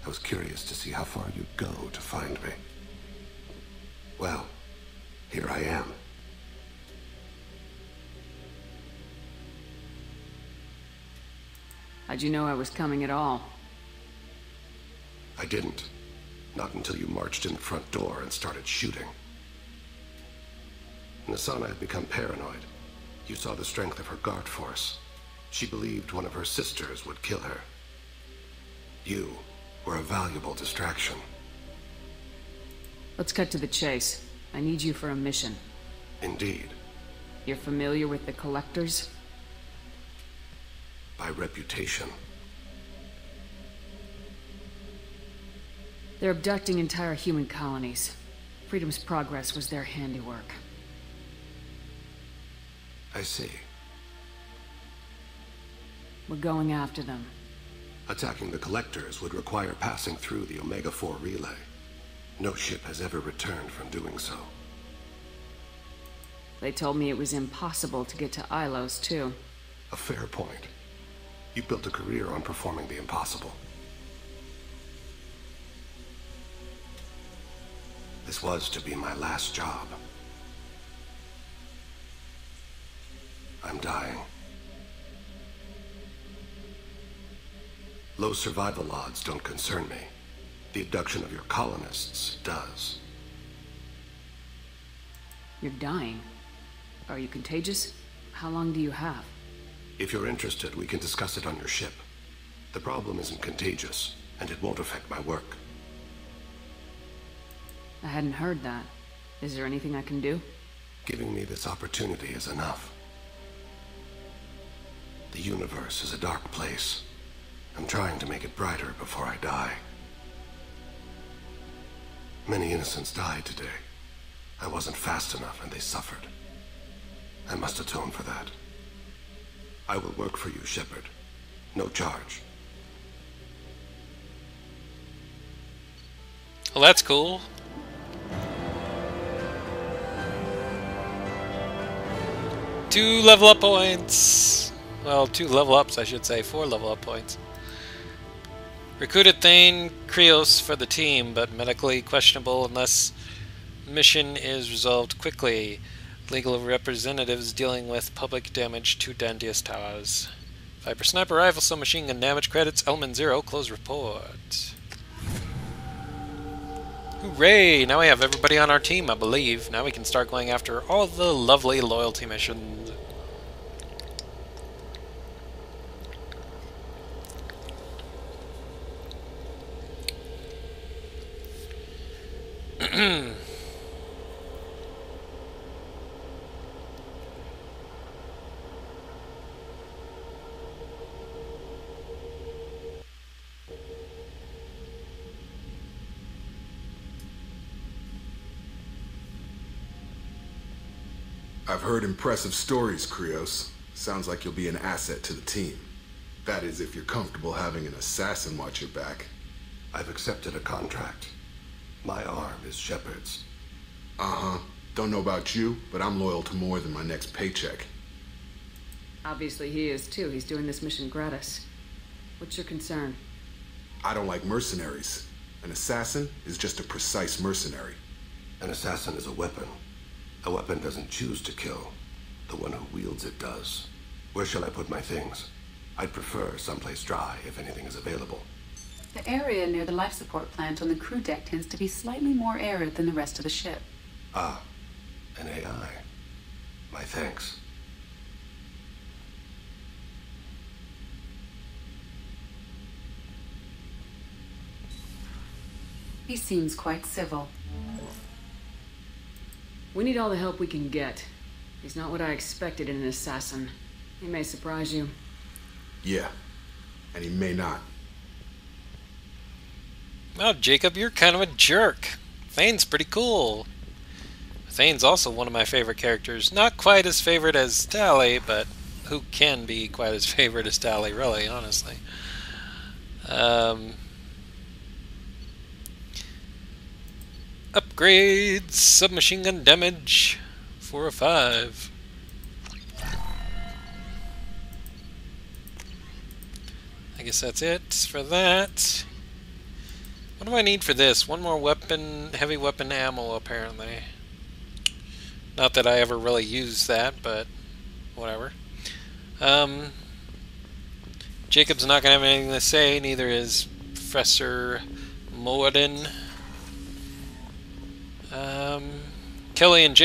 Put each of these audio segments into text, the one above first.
I was curious to see how far you'd go to find me. Well, here I am. How'd you know I was coming at all? I didn't. Not until you marched in the front door and started shooting. Nasana had become paranoid. You saw the strength of her guard force. She believed one of her sisters would kill her. You were a valuable distraction. Let's cut to the chase. I need you for a mission. Indeed. You're familiar with the Collectors? By reputation. They're abducting entire human colonies. Freedom's Progress was their handiwork. I see. We're going after them. Attacking the Collectors would require passing through the Omega-4 relay. No ship has ever returned from doing so. They told me it was impossible to get to Ilos, too. A fair point. You built a career on performing the impossible. This was to be my last job. I'm dying. Low survival odds don't concern me. The abduction of your colonists does. You're dying. Are you contagious? How long do you have? If you're interested, we can discuss it on your ship. The problem isn't contagious, and it won't affect my work. I hadn't heard that. Is there anything I can do? Giving me this opportunity is enough. The universe is a dark place. I'm trying to make it brighter before I die. Many innocents died today. I wasn't fast enough and they suffered. I must atone for that. I will work for you, Shepard. No charge. Well, that's cool. Two level up points. Well, 2 level ups, I should say. 4 level up points. Recruited Thane Krios for the team, but medically questionable unless mission is resolved quickly. Legal representatives dealing with public damage to Dandius Towers. Viper Sniper Rifle, some machine gun damage credits, element 0, close report. Hooray! Now we have everybody on our team, I believe. Now we can start going after all the lovely loyalty missions. I've heard impressive stories, Krios. Sounds like you'll be an asset to the team. That is, if you're comfortable having an assassin watch your back. I've accepted a contract. My arm is Shepard's. Uh-huh. Don't know about you, but I'm loyal to more than my next paycheck. Obviously he is too. He's doing this mission gratis. What's your concern? I don't like mercenaries. An assassin is just a precise mercenary. An assassin is a weapon. A weapon doesn't choose to kill. The one who wields it does. Where shall I put my things? I'd prefer someplace dry, if anything is available. The area near the life support plant on the crew deck tends to be slightly more arid than the rest of the ship. Ah, an AI. My thanks. He seems quite civil. We need all the help we can get. He's not what I expected in an assassin. He may surprise you. Yeah, and he may not. Well, Jacob, you're kind of a jerk. Thane's pretty cool. Thane's also one of my favorite characters. Not quite as favorite as Tali, but who can be quite as favorite as Tali, really, honestly. Upgrades, submachine gun damage, 4 or 5. I guess that's it for that. What do I need for this? One more weapon, heavy weapon ammo, apparently. Not that I ever really use that, but whatever. Jacob's not going to have anything to say, neither is Professor Moden. Kelly and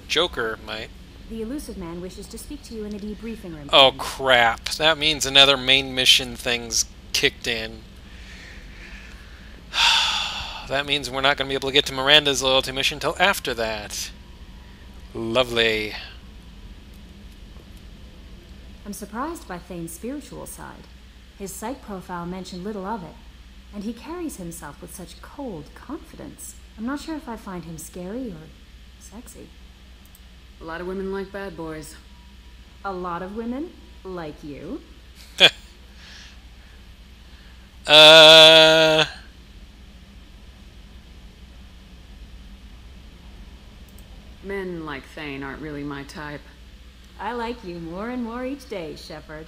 Joker might. The elusive man wishes to speak to you in the debriefing room. Oh crap, that means another main mission thing's kicked in. That means we're not going to be able to get to Miranda's loyalty mission until after that. Lovely. I'm surprised by Thane's spiritual side. His psych profile mentioned little of it, and he carries himself with such cold confidence. I'm not sure if I find him scary or sexy. A lot of women like bad boys. A lot of women? Like you? Men like Thane aren't really my type. I like you more and more each day, Shepard.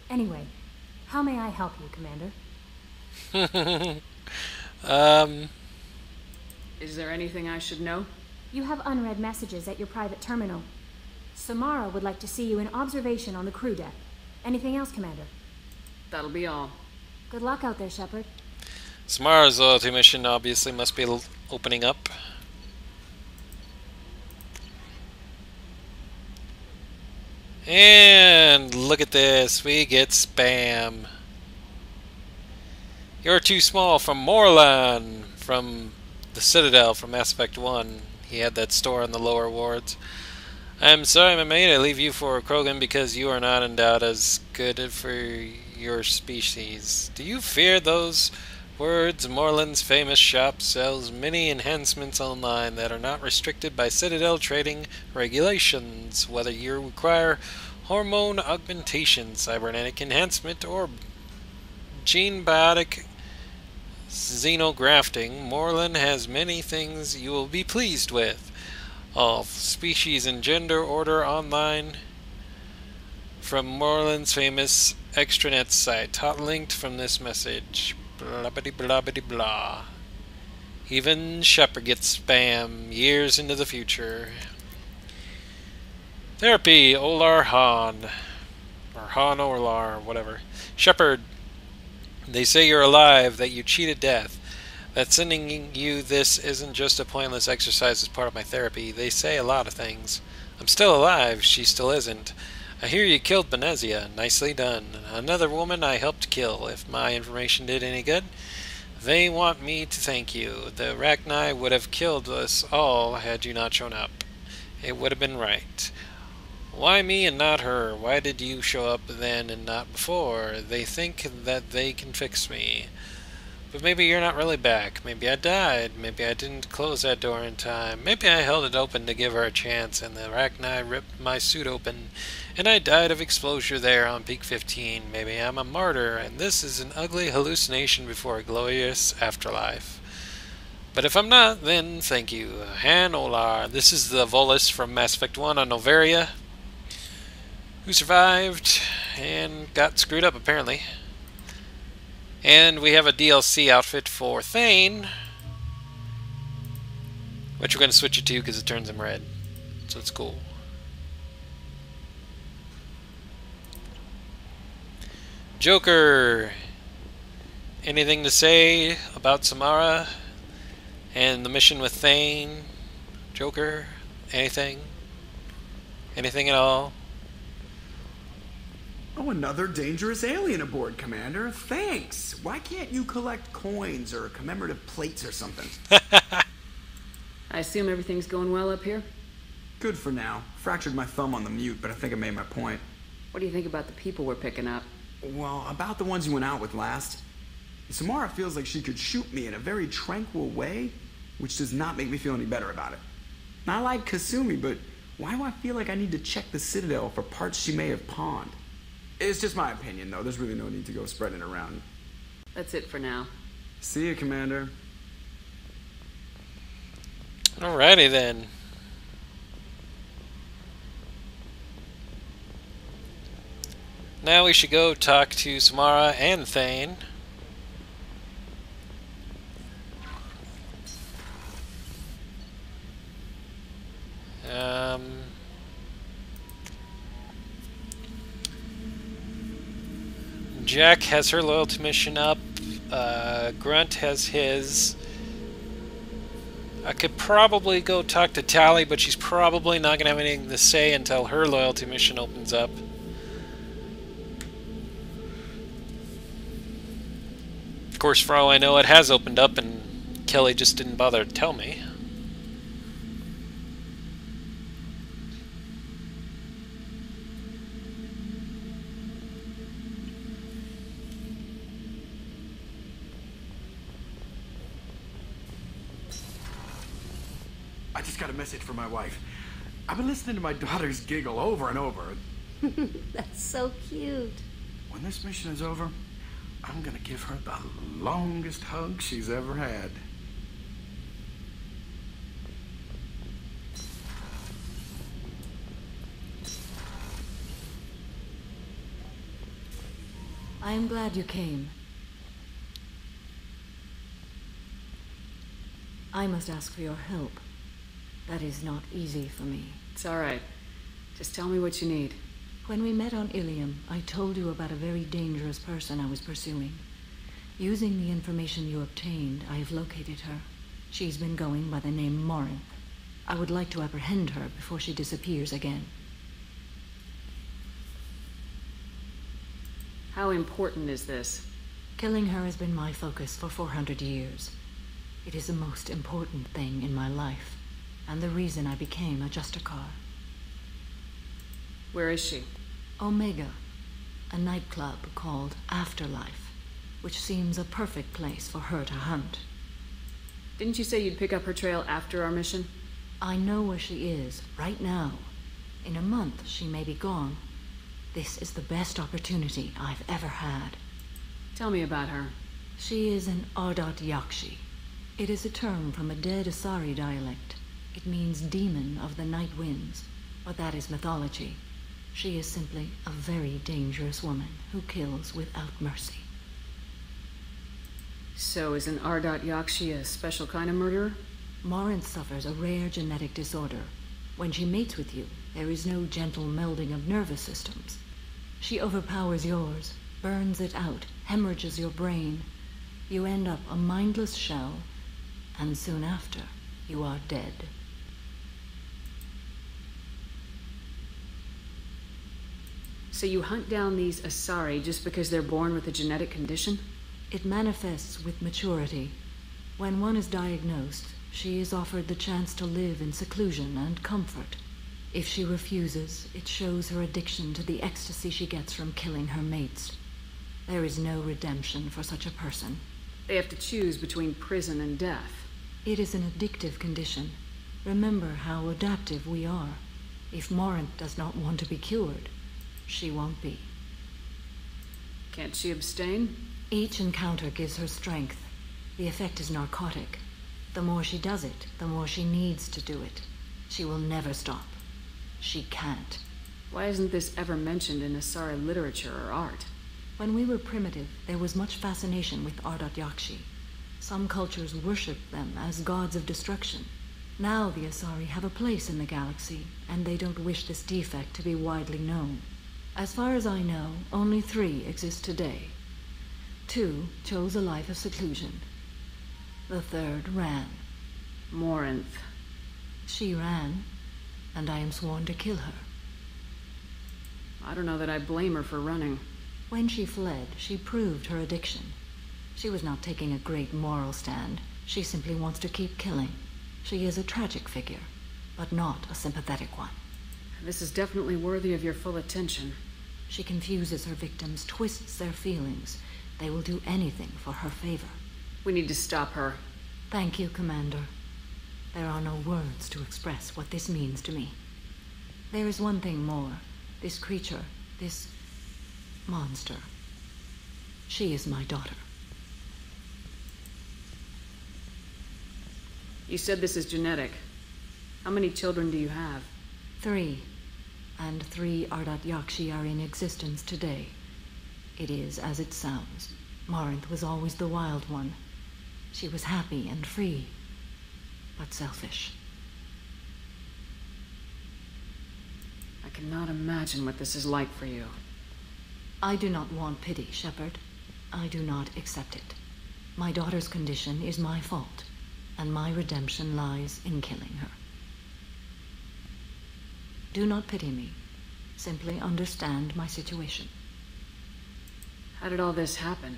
Anyway, how may I help you, Commander? Is there anything I should know? You have unread messages at your private terminal. Samara would like to see you in observation on the crew deck. Anything else, Commander? That'll be all. Good luck out there, Shepard. Samara's loyalty mission obviously must be opening up. And look at this, we get spam. You're too small from Morlan, from the Citadel, from Mass Effect 1. He had that store in the lower wards. I'm sorry, my mate, I leave you for Krogan because you are not endowed as good for your species. Do you fear those words? Morlan's famous shop sells many enhancements online that are not restricted by Citadel trading regulations, whether you require hormone augmentation, cybernetic enhancement, or gene biotic xenografting. Morlan has many things you will be pleased with. All species and gender order online from Morlan's famous extranet site. Hot linked from this message. Blah blah blah blah blah. Even Shepard gets spam years into the future. Therapy, Olar Han. Or Han Olar, whatever. Shepard, they say you're alive, that you cheated death. That sending you this isn't just a pointless exercise as part of my therapy. They say a lot of things. I'm still alive, she still isn't. I hear you killed Benezia. Nicely done. Another woman I helped kill, if my information did any good. They want me to thank you. The Rachni would have killed us all had you not shown up. It would have been right. Why me and not her? Why did you show up then and not before? They think that they can fix me. But maybe you're not really back. Maybe I died. Maybe I didn't close that door in time. Maybe I held it open to give her a chance, and the Rachni ripped my suit open, and I died of exposure there on Peak 15. Maybe I'm a martyr, and this is an ugly hallucination before a glorious afterlife. But if I'm not, then thank you. Han Olar. This is the Volus from Mass Effect 1 on Novaria, who survived and got screwed up, apparently. And we have a DLC outfit for Thane, which we're going to switch it to because it turns him red. So it's cool. Joker. Anything to say about Samara and the mission with Thane? Joker? Anything? Anything at all? Oh, another dangerous alien aboard, Commander. Thanks. Why can't you collect coins or commemorative plates or something? I assume everything's going well up here? Good for now. Fractured my thumb on the mute, but I think I made my point. What do you think about the people we're picking up? Well, about the ones you went out with last. Samara feels like she could shoot me in a very tranquil way, which does not make me feel any better about it. I like Kasumi, but why do I feel like I need to check the Citadel for parts she may have pawned? It's just my opinion, though. There's really no need to go spreading it around. That's it for now. See you, Commander. Alrighty then. Now we should go talk to Samara and Thane. Jack has her loyalty mission up. Grunt has his. I could probably go talk to Tally, but she's probably not going to have anything to say until her loyalty mission opens up. Of course, for all I know, it has opened up and Kelly just didn't bother to tell me. I just got a message from my wife. I've been listening to my daughter's giggle over and over. That's so cute. When this mission is over, I'm gonna give her the longest hug she's ever had. I am glad you came. I must ask for your help. That is not easy for me. It's alright. Just tell me what you need. When we met on Ilium, I told you about a very dangerous person I was pursuing. Using the information you obtained, I have located her. She's been going by the name Morinth. I would like to apprehend her before she disappears again. How important is this? Killing her has been my focus for 400 years. It is the most important thing in my life, and the reason I became a Justicar. Where is she? Omega, a nightclub called Afterlife, which seems a perfect place for her to hunt. Didn't you say you'd pick up her trail after our mission? I know where she is, right now. In a month, she may be gone. This is the best opportunity I've ever had. Tell me about her. She is an Ardat Yakshi. It is a term from a dead Asari dialect. It means demon of the night winds, but that is mythology. She is simply a very dangerous woman who kills without mercy. So is an Ardat Yakshi a special kind of murderer? Morinth suffers a rare genetic disorder. When she mates with you, there is no gentle melding of nervous systems. She overpowers yours, burns it out, hemorrhages your brain. You end up a mindless shell, and soon after, you are dead. So you hunt down these Asari just because they're born with a genetic condition? It manifests with maturity. When one is diagnosed, she is offered the chance to live in seclusion and comfort. If she refuses, it shows her addiction to the ecstasy she gets from killing her mates. There is no redemption for such a person. They have to choose between prison and death. It is an addictive condition. Remember how adaptive we are. If Morinth does not want to be cured, she won't be. Can't she abstain? Each encounter gives her strength. The effect is narcotic. The more she does it, the more she needs to do it. She will never stop. She can't. Why isn't this ever mentioned in Asari literature or art? When we were primitive, there was much fascination with Ardat Yakshi. Some cultures worshipped them as gods of destruction. Now the Asari have a place in the galaxy, and they don't wish this defect to be widely known. As far as I know, only 3 exist today. 2 chose a life of seclusion. The 3rd ran. Morinth. She ran, and I am sworn to kill her. I don't know that I blame her for running. When she fled, she proved her addiction. She was not taking a great moral stand. She simply wants to keep killing. She is a tragic figure, but not a sympathetic one. This is definitely worthy of your full attention. She confuses her victims, twists their feelings. They will do anything for her favor. We need to stop her. Thank you, Commander. There are no words to express what this means to me. There is one thing more. This creature, this monster. She is my daughter. You said this is genetic. How many children do you have? 3. And 3 Ardat Yakshi are in existence today. It is as it sounds. Morinth was always the wild one. She was happy and free, but selfish. I cannot imagine what this is like for you. I do not want pity, Shepard. I do not accept it. My daughter's condition is my fault, and my redemption lies in killing her. Do not pity me. Simply understand my situation. How did all this happen?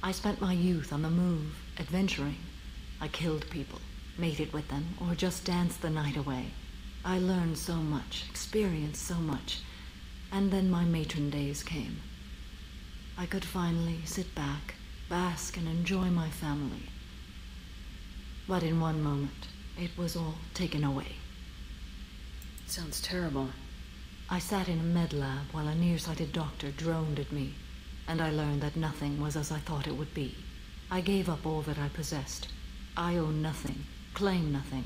I spent my youth on the move, adventuring. I killed people, mated with them, or just danced the night away. I learned so much, experienced so much, and then my matron days came. I could finally sit back, bask, and enjoy my family. But in one moment, it was all taken away. Sounds terrible. I sat in a med lab while a nearsighted doctor droned at me, and I learned that nothing was as I thought it would be. I gave up all that I possessed. I own nothing, claim nothing.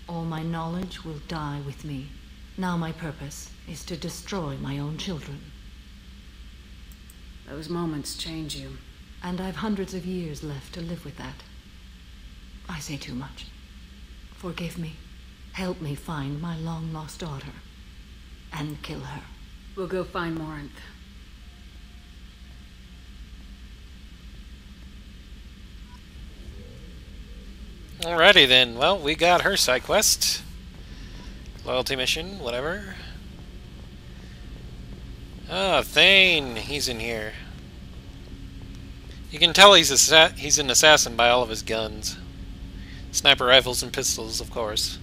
All my knowledge will die with me. Now my purpose is to destroy my own children. Those moments change you. And I've hundreds of years left to live with that. I say too much. Forgive me. Help me find my long-lost daughter. And kill her. We'll go find Morinth. Alrighty then. Well, we got her side quest. Loyalty mission, whatever. Ah, Thane. He's in here. You can tell he's an assassin by all of his guns. Sniper rifles and pistols, of course.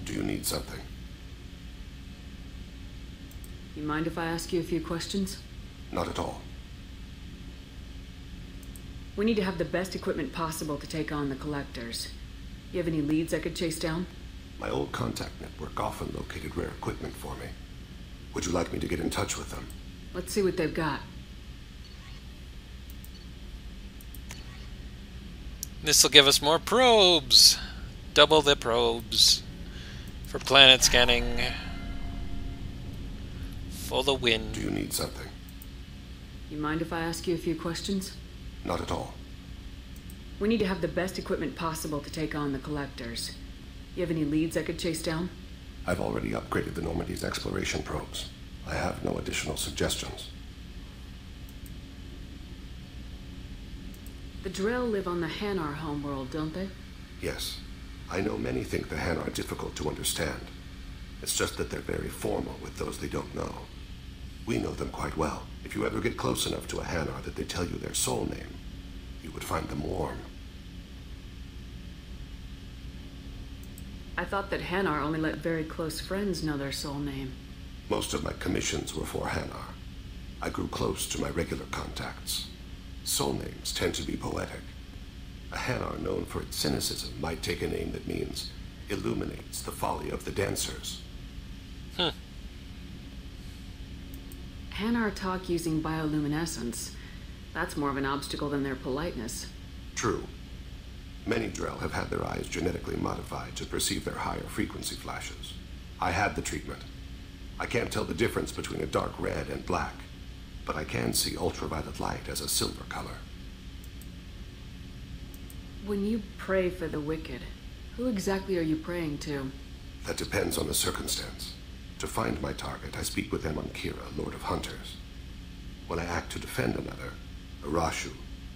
Do you need something? You mind if I ask you a few questions? Not at all. We need to have the best equipment possible to take on the Collectors. You have any leads I could chase down? My old contact network often located rare equipment for me. Would you like me to get in touch with them? Let's see what they've got. This will give us more probes. Double the probes. For planet scanning. For the win. Do you need something? You mind if I ask you a few questions? Not at all. We need to have the best equipment possible to take on the Collectors. You have any leads I could chase down? I've already upgraded the Normandy's exploration probes. I have no additional suggestions. The Drell live on the Hanar homeworld, don't they? Yes. I know many think the Han are difficult to understand. It's just that they're very formal with those they don't know. We know them quite well. If you ever get close enough to a Hanar that they tell you their soul name, you would find them warm. I thought that Hanar only let very close friends know their soul name. Most of my commissions were for Hanar. I grew close to my regular contacts. Soul names tend to be poetic. A Hanar known for its cynicism might take a name that means illuminates the folly of the dancers. Hanar talk using bioluminescence. That's more of an obstacle than their politeness. True. Many Drell have had their eyes genetically modified to perceive their higher frequency flashes. I had the treatment. I can't tell the difference between a dark red and black, but I can see ultraviolet light as a silver color. When you pray for the wicked, who exactly are you praying to? That depends on the circumstance. To find my target, I speak with them on Kira, Lord of Hunters. When I act to defend another, Arashu,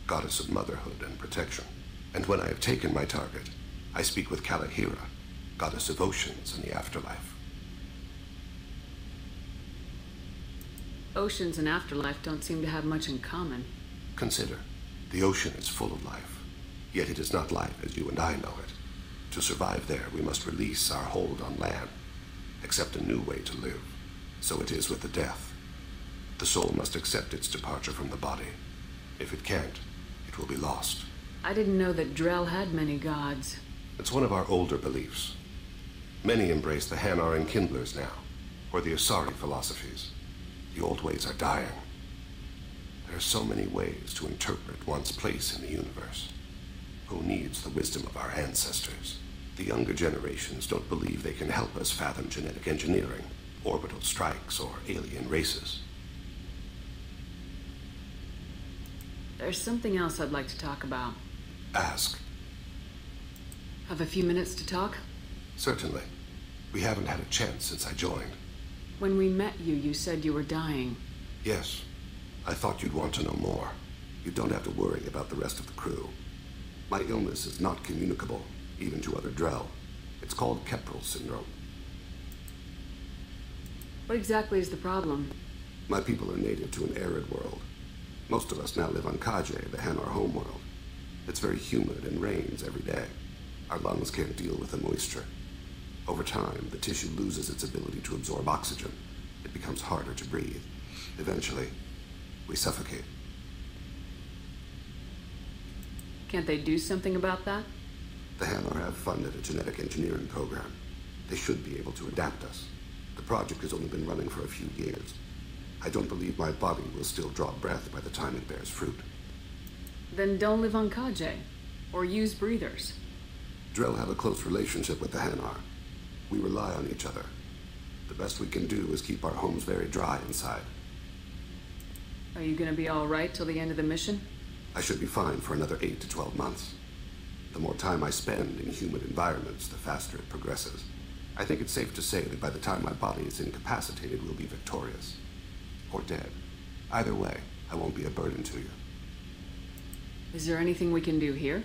goddess of motherhood and protection. And when I have taken my target, I speak with Kalahira, goddess of oceans and the afterlife. Oceans and afterlife don't seem to have much in common. Consider, the ocean is full of life, yet it is not life as you and I know it. To survive there, we must release our hold on land, accept a new way to live. So it is with the death. The soul must accept its departure from the body. If it can't, it will be lost. I didn't know that Drell had many gods. It's one of our older beliefs. Many embrace the Hanar and Kindlers now, or the Asari philosophies. The old ways are dying. There are so many ways to interpret one's place in the universe. Who needs the wisdom of our ancestors? The younger generations don't believe they can help us fathom genetic engineering, orbital strikes, or alien races. There's something else I'd like to talk about. Ask. Have a few minutes to talk? Certainly. We haven't had a chance since I joined. When we met you, you said you were dying. Yes. I thought you'd want to know more. You don't have to worry about the rest of the crew. My illness is not communicable, even to other Drell. It's called Keprel syndrome. What exactly is the problem? My people are native to an arid world. Most of us now live on Kaje, the Hanar homeworld. It's very humid and rains every day. Our lungs can't deal with the moisture. Over time, the tissue loses its ability to absorb oxygen. It becomes harder to breathe. Eventually, we suffocate. Can't they do something about that? The Hanar have funded a genetic engineering program. They should be able to adapt us. The project has only been running for a few years. I don't believe my body will still draw breath by the time it bears fruit. Then don't live on Kaje, or use breathers. Drell have a close relationship with the Hanar. We rely on each other. The best we can do is keep our homes very dry inside. Are you gonna be all right till the end of the mission? I should be fine for another 8 to 12 months. The more time I spend in humid environments, the faster it progresses. I think it's safe to say that by the time my body is incapacitated, we'll be victorious. Or dead. Either way, I won't be a burden to you. Is there anything we can do here?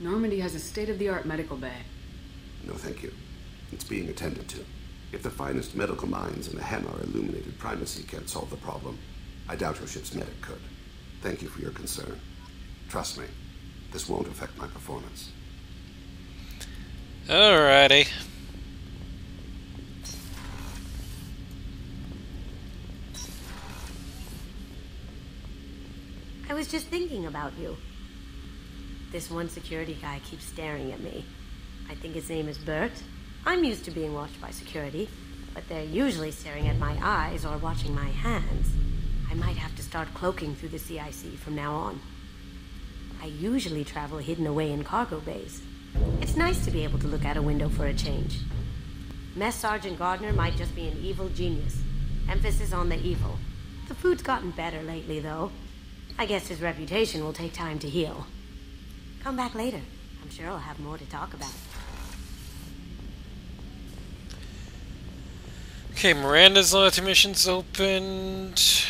Normandy has a state-of-the-art medical bay. No, thank you. It's being attended to. If the finest medical minds in the Hanar illuminated primacy can't solve the problem, I doubt your ship's medic could. Thank you for your concern. Trust me, this won't affect my performance. Alrighty. I was just thinking about you. This one security guy keeps staring at me. I think his name is Bert. I'm used to being watched by security, but they're usually staring at my eyes or watching my hands. I might have to start cloaking through the CIC from now on. I usually travel hidden away in cargo bays. It's nice to be able to look out a window for a change. Mess Sergeant Gardner might just be an evil genius. Emphasis on the evil. The food's gotten better lately, though. I guess his reputation will take time to heal. Come back later. I'm sure I'll have more to talk about. Okay, Miranda's loyalty mission's opened,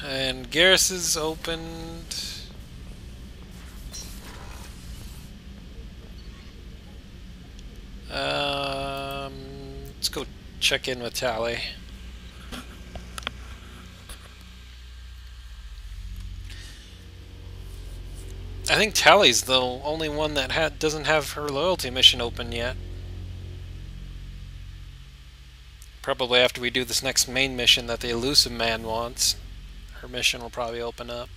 and Garrus's opened. Let's go check in with Tally. I think Tally's the only one that doesn't have her loyalty mission open yet. Probably after we do this next main mission that the elusive man wants, her mission will probably open up.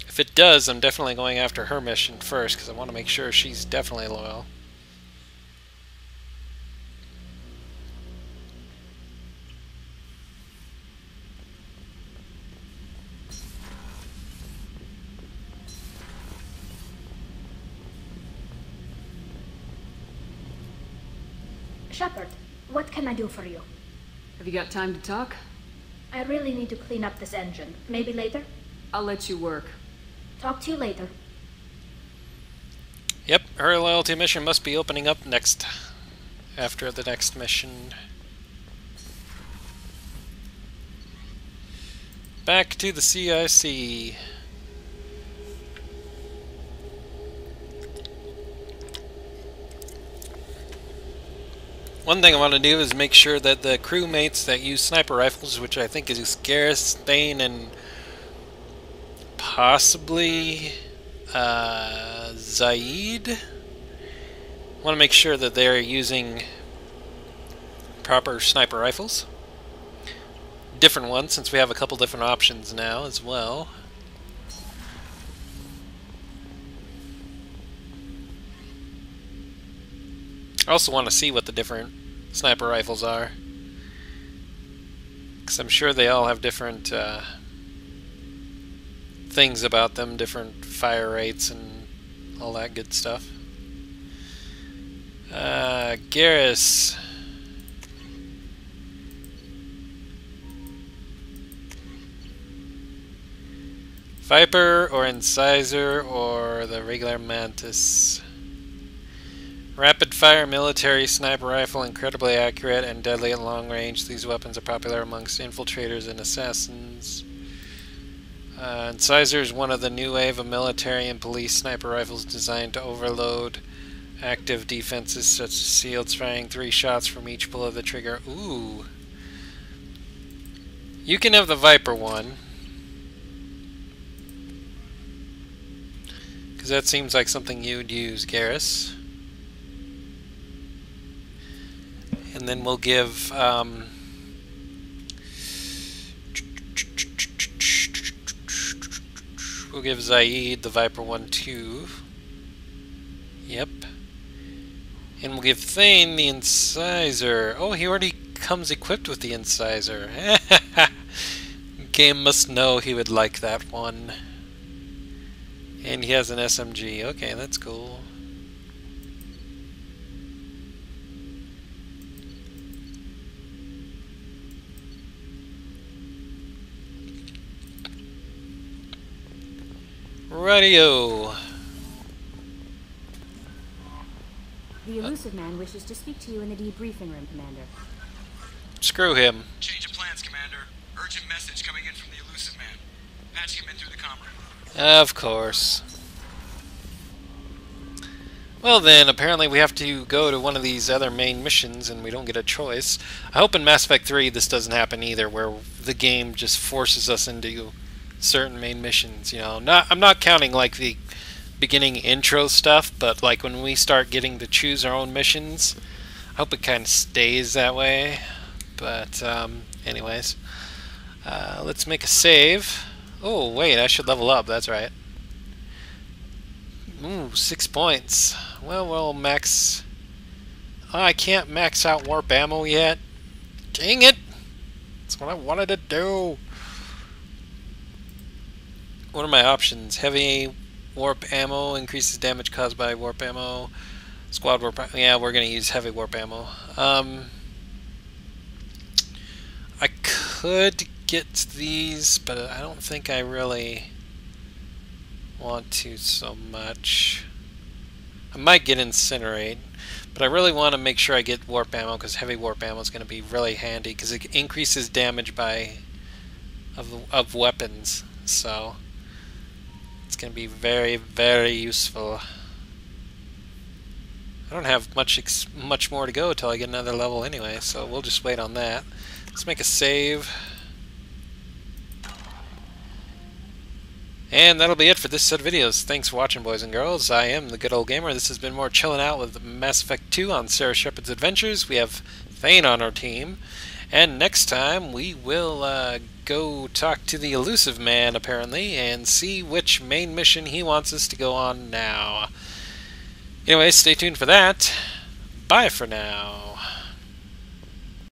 If it does, I'm definitely going after her mission first, because I want to make sure she's definitely loyal. Shepard, what can I do for you? Have you got time to talk? I really need to clean up this engine. Maybe later? I'll let you work. Talk to you later. Yep, her loyalty mission must be opening up next, after the next mission. Back to the CIC. One thing I want to do is make sure that the crewmates that use sniper rifles, which I think is Garrus, Thane, and possibly Zaid, I want to make sure that they're using proper sniper rifles. Different ones, since we have a couple different options now as well. I also want to see what the different sniper rifles are, because I'm sure they all have different things about them, different fire rates and all that good stuff. Garrus. Viper or Incisor or the regular Mantis. Rapid-fire military sniper rifle, incredibly accurate and deadly at long range. These weapons are popular amongst infiltrators and assassins. Incisor is one of the new wave of military and police sniper rifles designed to overload active defenses such as sealed, firing 3 shots from each pull of the trigger. Ooh. You can have the Viper one, because that seems like something you'd use, Garrus. And then we'll give Zaid the Viper one too. Yep. And we'll give Thane the Incisor. Oh, he already comes equipped with the Incisor. Game must know he would like that one. And he has an SMG. Okay, that's cool. Radio. The elusive man wishes to speak to you in the debriefing room, Commander. Screw him. Change of plans, Commander. Urgent message coming in from the elusive man. Patching him in through the comm room. Of course. Well then, apparently we have to go to one of these other main missions and we don't get a choice. I hope in Mass Effect 3 this doesn't happen either, where the game just forces us into certain main missions, you know. I'm not counting like the beginning intro stuff, but like when we start getting to choose our own missions, I hope it kind of stays that way. But anyways, let's make a save. Oh wait, I should level up, that's right. Ooh, 6 points. Well, we'll max... Oh, I can't max out warp ammo yet. Dang it! That's what I wanted to do. What are my options? Heavy warp ammo increases damage caused by warp ammo. Squad warp... Yeah, we're going to use heavy warp ammo. I could get these, but I don't think I really want to so much. I might get Incinerate, but I really want to make sure I get warp ammo, because heavy warp ammo is going to be really handy, because it increases damage of weapons, so it's going to be very, very useful. I don't have much more to go until I get another level anyway, so we'll just wait on that. Let's make a save. And that'll be it for this set of videos. Thanks for watching, boys and girls. I am the Good Old Gamer. This has been more chilling out with Mass Effect 2 on Sara Shepard's Adventures. We have Thane on our team. And next time we will go talk to the elusive man, apparently, and see which main mission he wants us to go on now. Anyway, stay tuned for that. Bye for now.